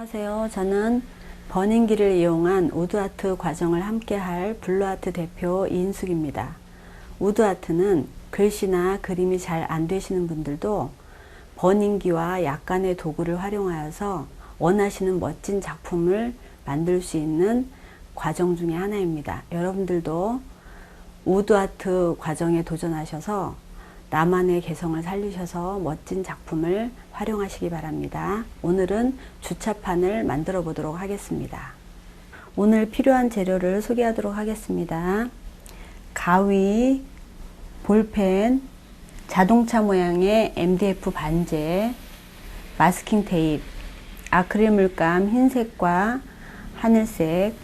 안녕하세요. 저는 버닝기를 이용한 우드아트 과정을 함께할 블루아트 대표 이인숙입니다. 우드아트는 글씨나 그림이 잘 안 되시는 분들도 버닝기와 약간의 도구를 활용하여서 원하시는 멋진 작품을 만들 수 있는 과정 중에 하나입니다. 여러분들도 우드아트 과정에 도전하셔서 나만의 개성을 살리셔서 멋진 작품을 활용하시기 바랍니다. 오늘은 주차판을 만들어 보도록 하겠습니다. 오늘 필요한 재료를 소개하도록 하겠습니다. 가위, 볼펜, 자동차 모양의 MDF 반제, 마스킹 테이프, 아크릴 물감 흰색과 하늘색,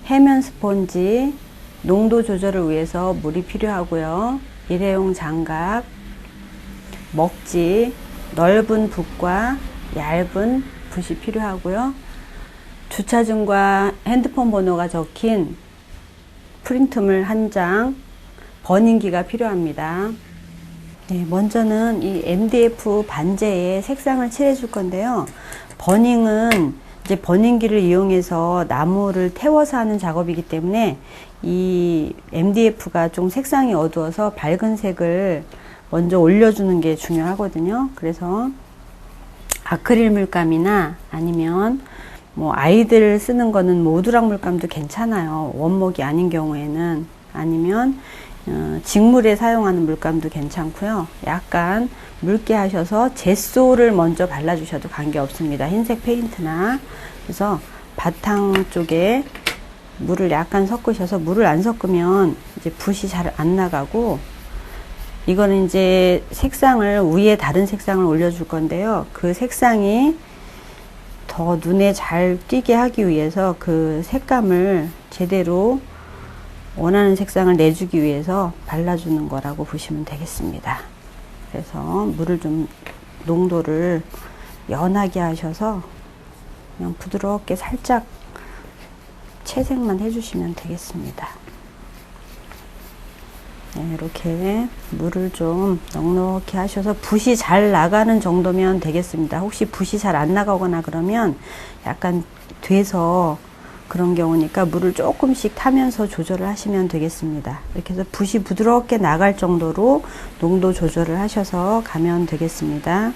해면 스펀지, 농도 조절을 위해서 물이 필요하고요. 일회용 장갑, 먹지, 넓은 붓과 얇은 붓이 필요하고요. 주차증과 핸드폰 번호가 적힌 프린트물 한 장, 버닝기가 필요합니다. 네, 먼저는 이 MDF 반제에 색상을 칠해 줄 건데요. 버닝은 이제 버닝기를 이용해서 나무를 태워서 하는 작업이기 때문에 이 MDF가 좀 색상이 어두워서 밝은 색을 먼저 올려주는 게 중요하거든요. 그래서 아크릴 물감이나 아니면 뭐 아이들 쓰는 거는 뭐 오두락 물감도 괜찮아요. 원목이 아닌 경우에는. 아니면 직물에 사용하는 물감도 괜찮고요. 약간 묽게 하셔서 젯소를 먼저 발라주셔도 관계없습니다. 흰색 페인트나. 그래서 바탕 쪽에 물을 약간 섞으셔서, 물을 안 섞으면 이제 붓이 잘 안 나가고, 이거는 이제 색상을 위에 다른 색상을 올려줄 건데요. 그 색상이 더 눈에 잘 띄게 하기 위해서 그 색감을 제대로 원하는 색상을 내주기 위해서 발라주는 거라고 보시면 되겠습니다. 그래서 물을 좀 농도를 연하게 하셔서 그냥 부드럽게 살짝 채색만 해주시면 되겠습니다. 네, 이렇게 물을 좀 넉넉히 하셔서 붓이 잘 나가는 정도면 되겠습니다. 혹시 붓이 잘 안 나가거나 그러면 약간 돼서 그런 경우니까 물을 조금씩 타면서 조절을 하시면 되겠습니다. 이렇게 해서 붓이 부드럽게 나갈 정도로 농도 조절을 하셔서 가면 되겠습니다.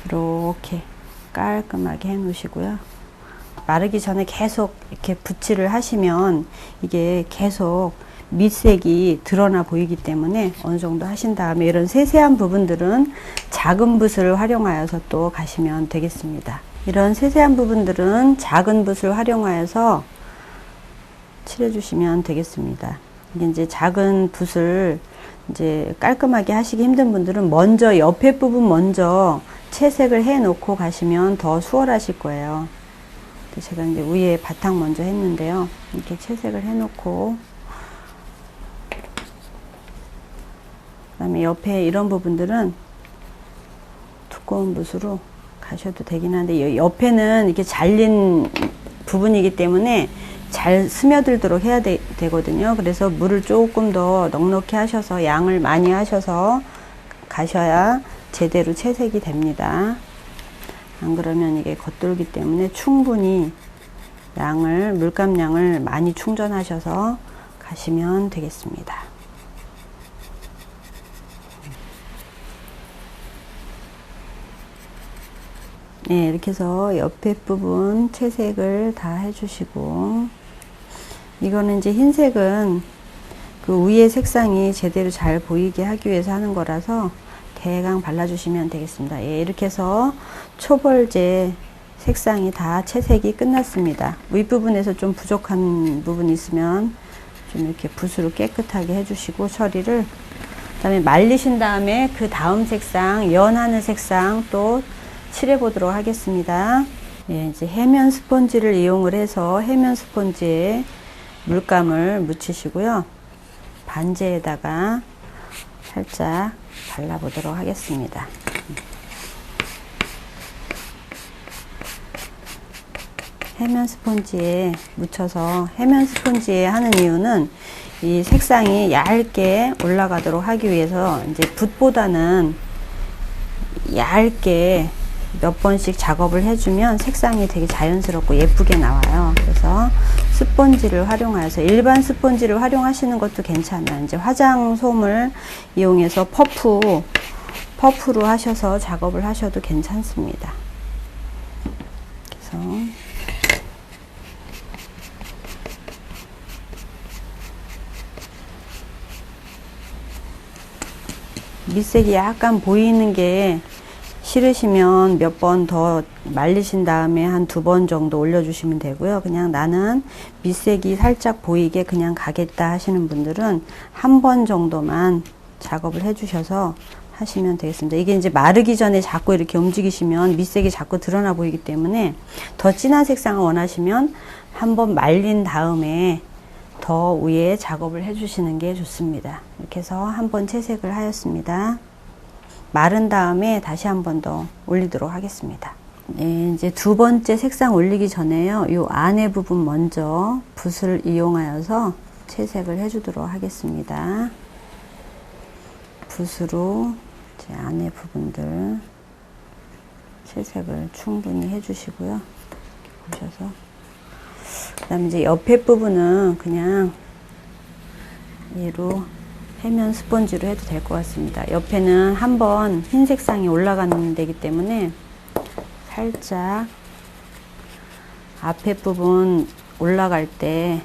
이렇게 깔끔하게 해 놓으시고요. 마르기 전에 계속 이렇게 붓칠을 하시면 이게 계속 밑색이 드러나 보이기 때문에 어느 정도 하신 다음에 이런 세세한 부분들은 작은 붓을 활용하여서 또 가시면 되겠습니다. 이런 세세한 부분들은 작은 붓을 활용하여서 칠해 주시면 되겠습니다. 이게 이제 작은 붓을 이제 깔끔하게 하시기 힘든 분들은 먼저 옆에 부분 먼저 채색을 해 놓고 가시면 더 수월하실 거예요. 제가 이제 위에 바탕 먼저 했는데요. 이렇게 채색을 해 놓고, 그 다음에 옆에 이런 부분들은 두꺼운 붓으로 가셔도 되긴 한데, 옆에는 이렇게 잘린 부분이기 때문에 잘 스며들도록 해야 되거든요. 그래서 물을 조금 더 넉넉히 하셔서 양을 많이 하셔서 가셔야 제대로 채색이 됩니다. 안 그러면 이게 겉돌기 때문에 충분히 물감량을 많이 충전하셔서 가시면 되겠습니다. 네, 이렇게 해서 옆에 부분 채색을 다 해주시고, 이거는 이제 흰색은 그 위에 색상이 제대로 잘 보이게 하기 위해서 하는 거라서 대강 발라주시면 되겠습니다. 예, 이렇게 해서 초벌제 색상이 다 채색이 끝났습니다. 윗부분에서 좀 부족한 부분이 있으면 좀 이렇게 붓으로 깨끗하게 해주시고 처리를, 그 다음에 말리신 다음에 그 다음 색상, 연하늘 색상 또 칠해 보도록 하겠습니다. 예, 이제 해면 스펀지를 이용을 해서 해면 스펀지에 물감을 묻히시고요. 반지에다가 살짝 발라보도록 하겠습니다. 해면 스펀지에 묻혀서, 해면 스펀지에 하는 이유는 이 색상이 얇게 올라가도록 하기 위해서 이제 붓보다는 얇게 몇 번씩 작업을 해주면 색상이 되게 자연스럽고 예쁘게 나와요. 그래서 스펀지를 활용하여서 일반 스펀지를 활용하시는 것도 괜찮아요. 이제 화장솜을 이용해서 퍼프로 하셔서 작업을 하셔도 괜찮습니다. 그래서 밑색이 약간 보이는 게 싫으시면 몇 번 더 말리신 다음에 한 2번 정도 올려주시면 되고요. 그냥 나는 밑색이 살짝 보이게 그냥 가겠다 하시는 분들은 한 번 정도만 작업을 해주셔서 하시면 되겠습니다. 이게 이제 마르기 전에 자꾸 이렇게 움직이시면 밑색이 자꾸 드러나 보이기 때문에 더 진한 색상을 원하시면 한번 말린 다음에 더 위에 작업을 해주시는 게 좋습니다. 이렇게 해서 한번 채색을 하였습니다. 마른 다음에 다시 한 번 더 올리도록 하겠습니다. 네, 이제 2번째 색상 올리기 전에요. 이 안에 부분 먼저 붓을 이용하여서 채색을 해주도록 하겠습니다. 붓으로 제 안에 부분들 채색을 충분히 해주시고요. 이렇게 보셔서. 그 다음에 이제 옆에 부분은 그냥 얘로 해면 스펀지로 해도 될 것 같습니다. 옆에는 한번 흰 색상이 올라가는 데기 때문에 살짝 앞에 부분 올라갈 때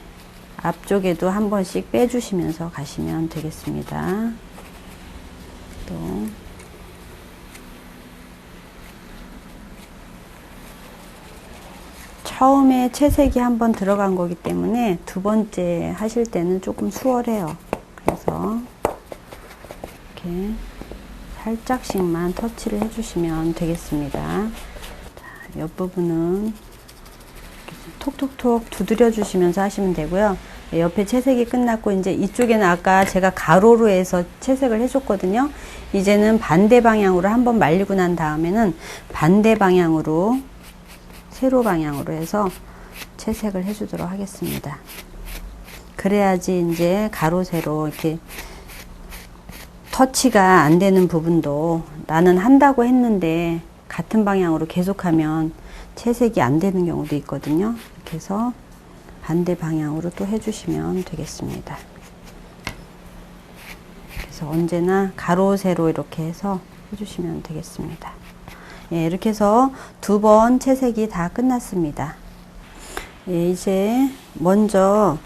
앞쪽에도 한 번씩 빼주시면서 가시면 되겠습니다. 또 처음에 채색이 한번 들어간 거기 때문에 2번째 하실 때는 조금 수월해요. 그래서 이렇게 살짝씩만 터치를 해주시면 되겠습니다. 자, 옆부분은 톡톡톡 두드려 주시면서 하시면 되고요. 옆에 채색이 끝났고 이제 이쪽에는 아까 제가 가로로 해서 채색을 해줬거든요. 이제는 반대 방향으로 한번 말리고 난 다음에는 반대 방향으로 세로 방향으로 해서 채색을 해주도록 하겠습니다. 그래야지 이제 가로 세로 이렇게 터치가 안 되는 부분도 나는 한다고 했는데 같은 방향으로 계속하면 채색이 안 되는 경우도 있거든요. 이렇게 해서 반대 방향으로 또 해주시면 되겠습니다. 그래서 언제나 가로 세로 이렇게 해서 해주시면 되겠습니다. 예, 이렇게 해서 2번 채색이 다 끝났습니다. 예, 이제 먼저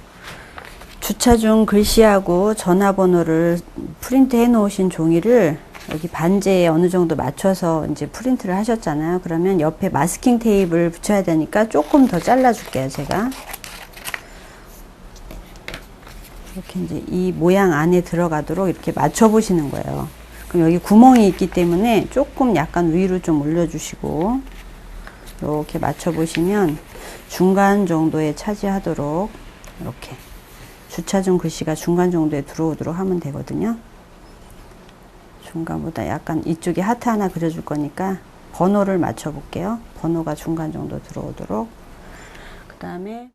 주차 중 글씨하고 전화번호를 프린트 해 놓으신 종이를 여기 반지에 어느 정도 맞춰서 이제 프린트를 하셨잖아요. 그러면 옆에 마스킹 테이프를 붙여야 되니까 조금 더 잘라 줄게요, 제가. 이렇게 이제 이 모양 안에 들어가도록 이렇게 맞춰 보시는 거예요. 그럼 여기 구멍이 있기 때문에 조금 약간 위로 좀 올려주시고 이렇게 맞춰 보시면 중간 정도에 차지하도록 이렇게 주차 중 글씨가 중간 정도에 들어오도록 하면 되거든요. 중간보다 약간 이쪽에 하트 하나 그려줄 거니까 번호를 맞춰 볼게요. 번호가 중간 정도 들어오도록. 그 다음에